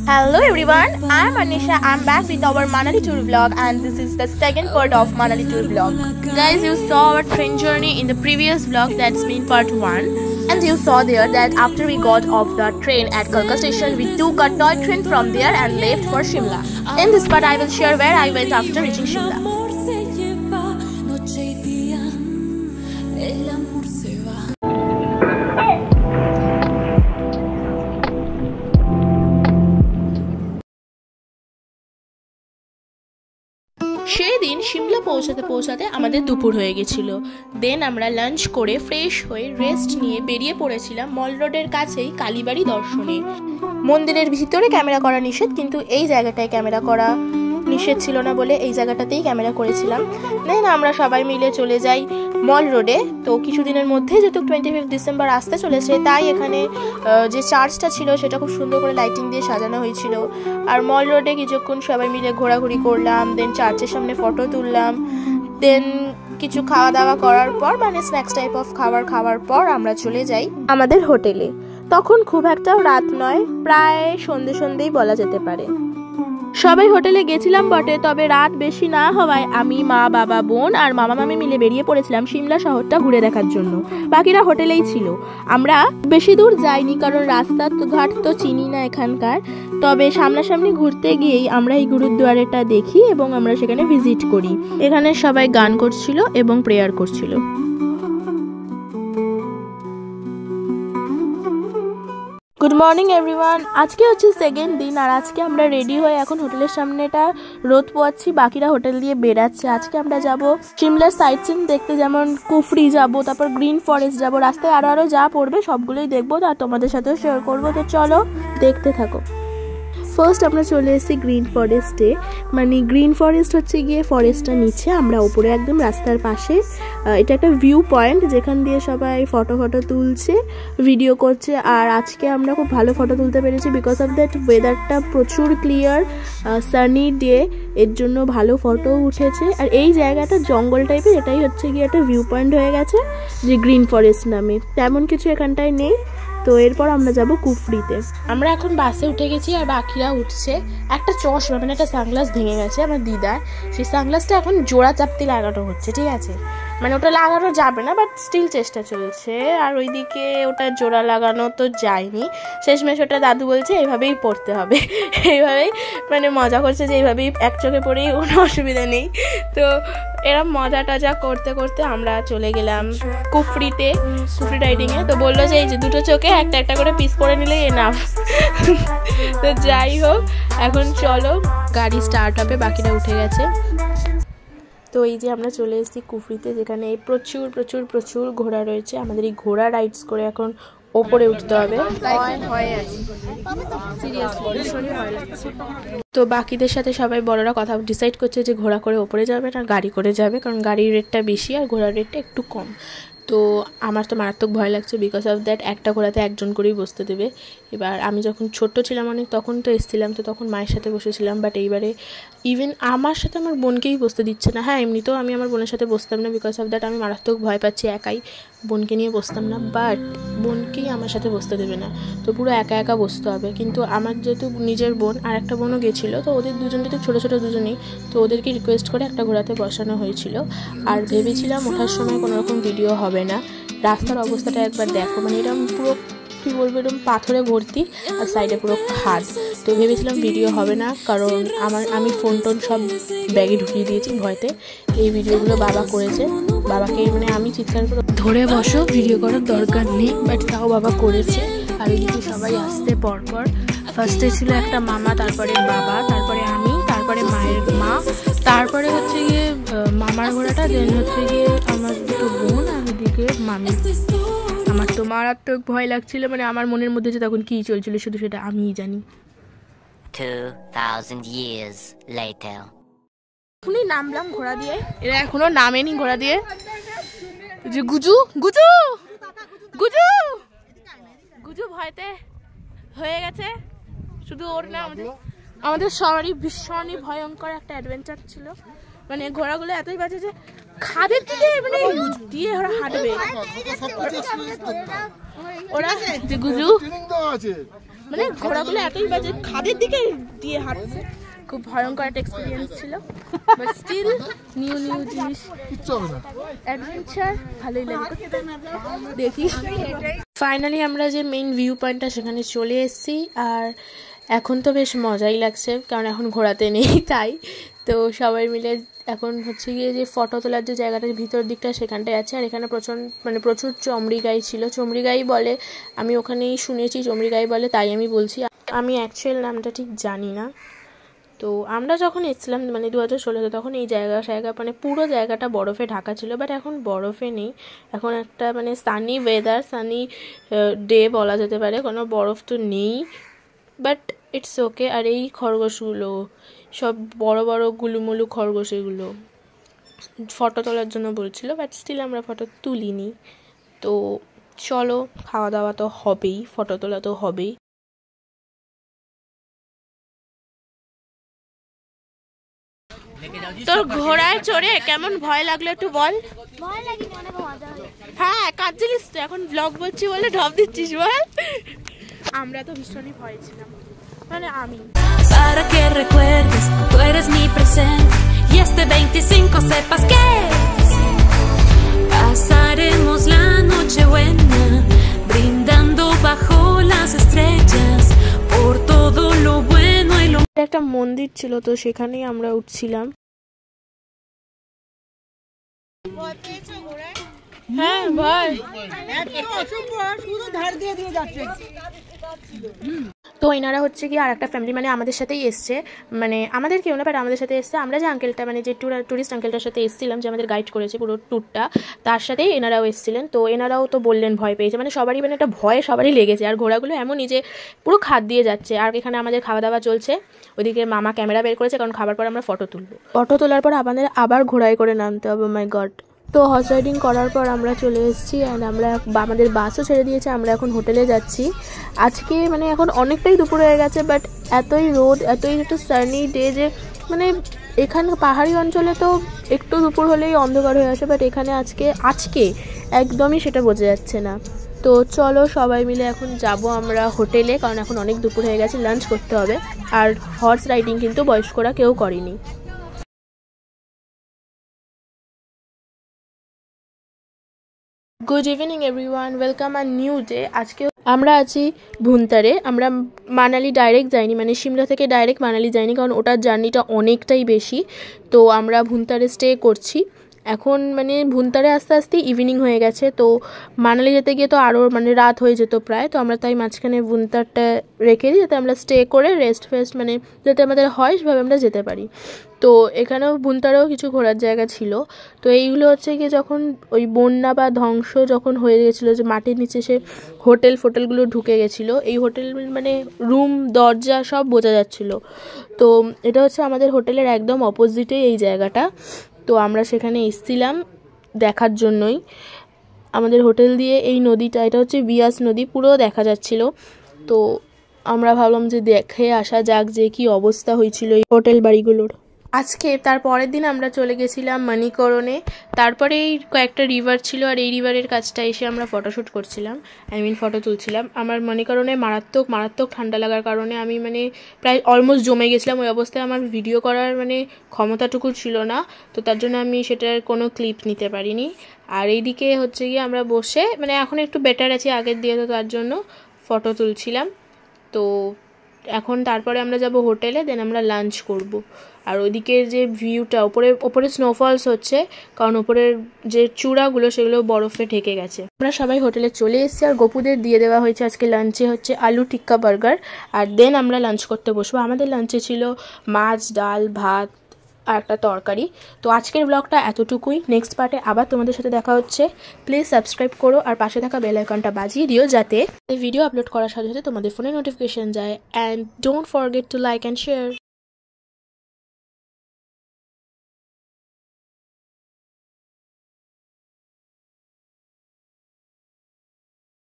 Hello everyone, I am Anisha. I am back with our Manali tour vlog and this is the second part of Manali tour vlog. Guys, you saw our train journey in the previous vlog, that's been part 1. And you saw there that after we got off the train at Kalka station, we took a toy train from there and left for Shimla. In this part I will share where I went after reaching Shimla. সেই দিন শিমলা পৌঁছাতে আমাদের দুপুর হয়ে গেছিল। দেন আমরা lunch করে fresh হয়ে রেস্ট নিয়ে বেরিয়ে পড়েছিলাম মল রোডের কাছেই কালীবাড়ি দর্শনে। মন্দিরের ভিতরে ক্যামেরা করা নিষেধ, কিন্তু এই জায়গাটায় ক্যামেরা করা নিষেধ ছিল না বলে এই জায়গাটাতেই ক্যামেরা করেছিলাম। দেন আমরা সবাই মিলে চলে যাই মল রোডে। তো কিছুদিনের মধ্যে যেহেতু 25 ডিসেম্বর আসতে চলেছে, তাই এখানে যে চার্চটা ছিল সেটা খুব সুন্দর করে লাইটিং দিয়ে সাজানো হয়েছিল। আর মল রোডে কিছুক্ষণ সবাই মিলে ঘোরাঘুরি করলাম, দেন চার্চের সামনে ফটো তুললাম। দেন কিছু খাওয়া দাওয়া করার পর, মানে স্ন্যাক্স টাইপ অফ খাওয়ার পর আমরা চলে যাই আমাদের হোটেলে। তখন খুব একটাও রাত নয়, প্রায় সন্ধেই বলা যেতে পারে। সবাই হোটেলে গেছিলাম বটে, তবে রাত বেশি না হওয়ায় আমি, মা, বাবা, বোন আর মামা মামি মিলে বেরিয়ে পড়েছিলাম সিমলা শহরটা ঘুরে দেখার জন্য। বাকিরা হোটেলেই ছিল। আমরা বেশি দূর যাইনি, কারণ রাস্তা ঘাট তো চিনি না এখানকার। তবে সামনাসামনি ঘুরতে গিয়েই আমরা এই গুরুদ্বারাটা দেখি এবং আমরা সেখানে ভিজিট করি। এখানে সবাই গান করছিল এবং প্রেয়ার করছিল। Good morning everyone. আজকে হচ্ছে সেকেন্ড দিন, আর আজকে আমরা রেডি হয়ে এখন হোটেলের সামনেটা রোদ পোয়াচ্ছি। বাকিরা হোটেল দিয়ে বেরাচ্ছে। আজকে আমরা যাব সিমলার সাইট সিন দেখতে, যেমন কুফরি যাব, তারপর গ্রিন ফরেস্ট যাব। রাস্তায় আরো যা পড়বে সবগুলোই দেখবো আর তোমাদের সাথেও শেয়ার করবো। তো চলো দেখতে থাকো। ফার্স্ট আমরা চলে এসেছি গ্রিন ফরেস্টে। মানে গ্রিন ফরেস্ট হচ্ছে গিয়ে ফরেস্টটা নিচে, আমরা উপরে একদম রাস্তার পাশে। এটা একটা ভিউ পয়েন্ট যেখান দিয়ে সবাই ফটো তুলছে, ভিডিও করছে। আর আজকে আমরা খুব ভালো ফটো তুলতে পেরেছি বিকজ অফ দ্যাট ওয়েদারটা প্রচুর ক্লিয়ার, সানি ডে, এর জন্য ভালো ফটো উঠেছে। আর এই জায়গাটা জঙ্গল টাইপের, এটাই হচ্ছে গিয়ে একটা ভিউ পয়েন্ট হয়ে গেছে যে গ্রিন ফরেস্ট নামে। তেমন কিছু এখানটায় নেই। তো এরপর আমরা যাব কুফরিতে। আমরা এখন বাসে উঠে গেছি আর বাকিরা উঠছে। একটা চশমা, মানে একটা সানগ্লাস ভেঙে গেছে আমার দিদার, সেই সানগ্লাসটা এখন জোড়া চাপতি লাগানো হচ্ছে, ঠিক আছে? মানে ওটা লাগানো যাবে না, বাট স্টিল চেষ্টা চলছে। আর ওইদিকে ওটা জোড়া লাগানো তো যায়নি। শেষমেশ ওটা দাদু বলছে এইভাবেই পড়তে হবে, এইভাবেই, মানে মজা করছে যে এইভাবেই এক চোখে পড়েই কোনো অসুবিধা নেই। তো এরকম মজা টজা করতে করতে আমরা চলে গেলাম কুফরি রাইডিংয়ে। তো বললো যে এই যে দুটো চোখে একটা করে পিস করে নিলেই এনাফ। তো যাই হোক, এখন চলো গাড়ি স্টার্ট হবে, বাকিরা উঠে গেছে। তো এই যে আমরা চলে এসেছি কুফরিতে, যেখানে প্রচুর ঘোড়া রয়েছে। আমাদের এই ঘোড়া রাইডস করে এখন ওপরে উঠতে হবে। তো বাকিদের সাথে সবাই বড়রা কথা ডিসাইড করছে যে ঘোড়া করে ওপরে যাবে না গাড়ি করে যাবে, কারণ গাড়ির রেটটা বেশি আর ঘোড়ার রেটটা একটু কম। তো আমার তো মারাত্মক ভয় লাগছে বিকজ অফ দ্যাট একটা ঘোড়াতে একজন করেই বসতে দেবে। এবার আমি যখন ছোট্ট ছিলাম অনেক, তখন তো এসেছিলাম, তো তখন মায়ের সাথে বসেছিলাম। বাট এইবারে ইভেন আমার সাথে আমার বোনকেই বসতে দিচ্ছে না। হ্যাঁ, এমনিতেও আমি আমার বোনের সাথে বসতাম না বিকজ অফ দ্যাট আমি মারাত্মক ভয় পাচ্ছি, একাই বোনকে নিয়ে বসতাম না। বাট বোনকেই আমার সাথে বসতে দেবে না, তো পুরো একা বসতে হবে। কিন্তু আমার যেহেতু নিজের বোন আর একটা বোনও গেছিলো, তো ওদের দুজন যেহেতু ছোটো দুজনেই, তো ওদেরকে রিকোয়েস্ট করে একটা ঘোড়াতে বসানো হয়েছিল। আর ভেবেছিলাম ওঠার সময় কোনোরকম ভিডিও হবে না। রাস্তার অবস্থাটা একবার দেখো, মানে এরকম পুরো কী বলবো, এরকম পাথরে ভর্তি আর সাইডে পুরো খাদ। তো ভেবেছিলাম ভিডিও হবে না, কারণ আমি ফোন টোন সব ব্যাগে ঢুকিয়ে দিয়েছি ভয়তে। এই ভিডিওগুলো বাবা করেছে। বাবাকে মানে আমি চিৎকার করে ধরে বসো, ভিডিও করার দরকার নেই, বাট তাও বাবা করেছে। আর এদিকে সবাই আসতে পরপর ফার্স্টে ছিল একটা মামা, তারপরে বাবা, তারপরে আমি, তারপরে মায়ের মা, তারপরে হচ্ছে গিয়ে মামার ঘোড়াটা, দেন হচ্ছে গিয়ে আমার দুটো বোন, আর ওদিকে মামি। আমার তো মারাত্মক ভয় লাগছিল, মানে আমার মনের মধ্যে যে তখন কী চলছিল শুধু সেটা আমিই জানি। 2000 years later. উনি নামলাম ঘোড়া দিয়ে, এরা এখনো নামেনি ঘোড়া দিয়ে। যে গুজু ভয়তে হয়ে গেছে, শুধু ওর না, আমাদের সবারই ভীষণই ভয়ঙ্কর একটা অ্যাডভেঞ্চার ছিল। মানে ঘোড়াগুলো এতই বাজে যে খাদের দিকে মানে দিয়ে ওরা হাঁটবে। ওরা যে গুজু মানে ঘোড়াগুলো এতই বাজে, খাদের দিকে দিয়ে হাঁটছে। খুব ভয়ঙ্কর একটা এক্সপিরিয়েন্স ছিল, বাট স্টিল নিউ জিনিস, অ্যাডভেঞ্চার ভালোই লাগে। দেখি ফাইনালি আমরা যে মেইন ভিউ পয়েন্টটা সেখানে চলে এসেছি। আর এখন তো বেশ মজাই লাগছে, কারণ এখন ঘোরাতে নেই তাই। তো সবাই মিলে এখন হচ্ছে গিয়ে যে ফটো তোলার যে জায়গাটার ভিতর দিকটা সেখানটায় আছে। আর এখানে প্রচুর চমড়ি গাই ছিল, চমড়ি গাই বলে, আমি ওখানেই শুনেছি চমড়ি গাই বলে, তাই আমি বলছি। আমি অ্যাকচুয়াল নামটা ঠিক জানি না। তো আমরা যখন এসেছিলাম মানে 2016-তে, তখন এই জায়গা মানে পুরো জায়গাটা বরফে ঢাকা ছিল, বাট এখন বরফে নেই। এখন একটা মানে সানি ওয়েদার, সানি ডে বলা যেতে পারে, কোনো বরফ তো নেই, বাট ইটস ওকে। আর এই খরগোশগুলো সব বড় বড় গুলুমুলু খরগোশ, এগুলো ফটো তোলার জন্য বলছিল, বাট স্টিল আমরা ফটো তুলিনি। তো চলো, খাওয়া দাওয়া তো হবেই, ফটো তোলা তো হবেই। তোর ঘোড়ায় চড়ে কেমন ভয় লাগলো একটু বল। হ্যাঁ, কাঁদছিলিস তো, এখন ব্লগ বলছি বলে ঢপ দিচ্ছিস বল। আমরা তো ভীষণই ভয় ছিলাম, মানে আমি। Para que recuerdes, tú eres mi presente y este 25 sepas que pasaremos la noche buena brindando bajo las estrellas por todo lo bueno y lo একটা মন্দির ছিল, তো সেখানেই আমরা উঠছিলাম। হ্যাঁ ভাই, তো এনারা হচ্ছে কি আর একটা ফ্যামিলি, মানে আমাদের সাথেই এসছে, মানে আমাদের কেউ না, বাট আমাদের সাথে এসছে। আমরা যে আঙ্কেলটা মানে যে ট্যুরিস্ট আঙ্কেলটার সাথে এসেছিলাম, যে আমাদের গাইড করেছে পুরো ট্যুরটা, তার সাথেই এনারাও এসেছিলেন। তো এনারাও তো বললেন ভয় পেয়েছে, মানে সবারই মানে একটা ভয় সবারই লেগেছে। আর ঘোড়াগুলো এমনই যে পুরো খাদ দিয়ে যাচ্ছে। আর এখানে আমাদের খাওয়া দাওয়া চলছে, ওইদিকে মামা ক্যামেরা বের করেছে, কারণ খাবার পর আমরা ফটো তুলবো। ফটো তোলার পর আমাদের আবার ঘোড়ায় করে নামতে হবে। মাই গড। তো হর্স রাইডিং করার পর আমরা চলে এসেছি, অ্যান্ড আমরা আমাদের বাসও ছেড়ে দিয়েছে, আমরা এখন হোটেলে যাচ্ছি। আজকে মানে এখন অনেকটাই দুপুর হয়ে গেছে, বাট এতই রোদ, এতই একটু সানি ডে যে মানে এখানে পাহাড়ি অঞ্চলে তো একটু দুপুর হলেই অন্ধকার হয়ে আসে, বাট এখানে আজকে একদমই সেটা বোঝা যাচ্ছে না। তো চলো সবাই মিলে এখন যাব আমরা হোটেলে, কারণ এখন অনেক দুপুর হয়ে গেছে, লাঞ্চ করতে হবে। আর হর্স রাইডিং কিন্তু বয়স্করা কেউ করেনি। গুড ইভিনিং এভরিওয়ান, ওয়েলকাম আর নিউ ডে। আজকে আমরা আছি ভুন্তারে। আমরা মানালি ডাইরেক্ট যাইনি, মানে সিমলা থেকে ডাইরেক্ট মানালি যাইনি, কারণ ওটার জার্নিটা অনেকটাই বেশি। তো আমরা ভুন্তারে স্টে করছি এখন, মানে ভুন্তারে আস্তে আস্তে ইভিনিং হয়ে গেছে। তো মানালি যেতে গিয়ে তো আরও মানে রাত হয়ে যেত প্রায়। তো আমরা তাই মাঝখানে ভুন্তারটা রেখে দিই, যাতে আমরা স্টে করে রেস্ট মানে যাতে আমাদের হয় সেভাবে আমরা যেতে পারি। তো এখানেও ভুন্তারেও কিছু ঘোরার জায়গা ছিল। তো এইগুলো হচ্ছে গিয়ে যখন ওই বন্যা বা ধ্বংস যখন হয়ে গেছিলো, যে মাটির নিচে সে হোটেলগুলো ঢুকে গেছিলো, এই হোটেল মানে রুম দরজা সব বোঝা যাচ্ছিলো। তো এটা হচ্ছে আমাদের হোটেলের একদম অপোজিটে এই জায়গাটা। তো আমরা সেখানে এসেছিলাম দেখার জন্যই। আমাদের হোটেল দিয়ে এই নদীটা, এটা হচ্ছে বিয়াস নদী, পুরো দেখা যাচ্ছিল। তো আমরা ভাবলাম যে দেখে আসা যাক যে কি অবস্থা হয়েছিল এই হোটেল বাড়িগুলোর। আজকে তার পরের দিন আমরা চলে গেছিলাম মণিকরণে। তারপরে এই কয়েকটা রিভার ছিল, আর এই রিভারের কাছটা এসে আমরা ফটোশ্যুট করছিলাম, ফটো তুলছিলাম। আমার মণিকরণে মারাত্মক ঠান্ডা লাগার কারণে আমি মানে প্রায় অলমোস্ট জমে গেছিলাম। ওই অবস্থায় আমার ভিডিও করার মানে ক্ষমতাটুকু ছিল না, তো তার জন্য আমি সেটার কোনো ক্লিপ নিতে পারিনি। আর এইদিকে হচ্ছে গিয়ে আমরা বসে মানে এখন একটু বেটার আছি আগের দিয়ে, তো তার জন্য ফটো তুলছিলাম। তো এখন তারপরে আমরা যাব হোটেলে, দেন আমরা লাঞ্চ করব। আর ওইদিকের যে ভিউটা, ওপরে স্নোফলস হচ্ছে, কারণ ওপরের যে চূড়াগুলো সেগুলো বরফে ঢেকে গেছে। আমরা সবাই হোটেলে চলে এসেছি, আর গোপুদের দিয়ে দেওয়া হয়েছে আজকে লাঞ্চে হচ্ছে আলু টিক্কা বার্গার। আর দেন আমরা লাঞ্চ করতে বসবো। আমাদের লাঞ্চে ছিল মাছ, ডাল, ভাত আর একটা তরকারি। তো আজকের ব্লগটা এতটুকুই। নেক্সট পার্টে আবার তোমাদের সাথে দেখা হচ্ছে। প্লিজ সাবস্ক্রাইব করো আর পাশে থাকা বেল আইকনটা বাজিয়ে দিও, যাতে এই ভিডিও আপলোড করার সাথে সাথে তোমাদের ফোনে নোটিফিকেশন যায়। And don't forget to like and share.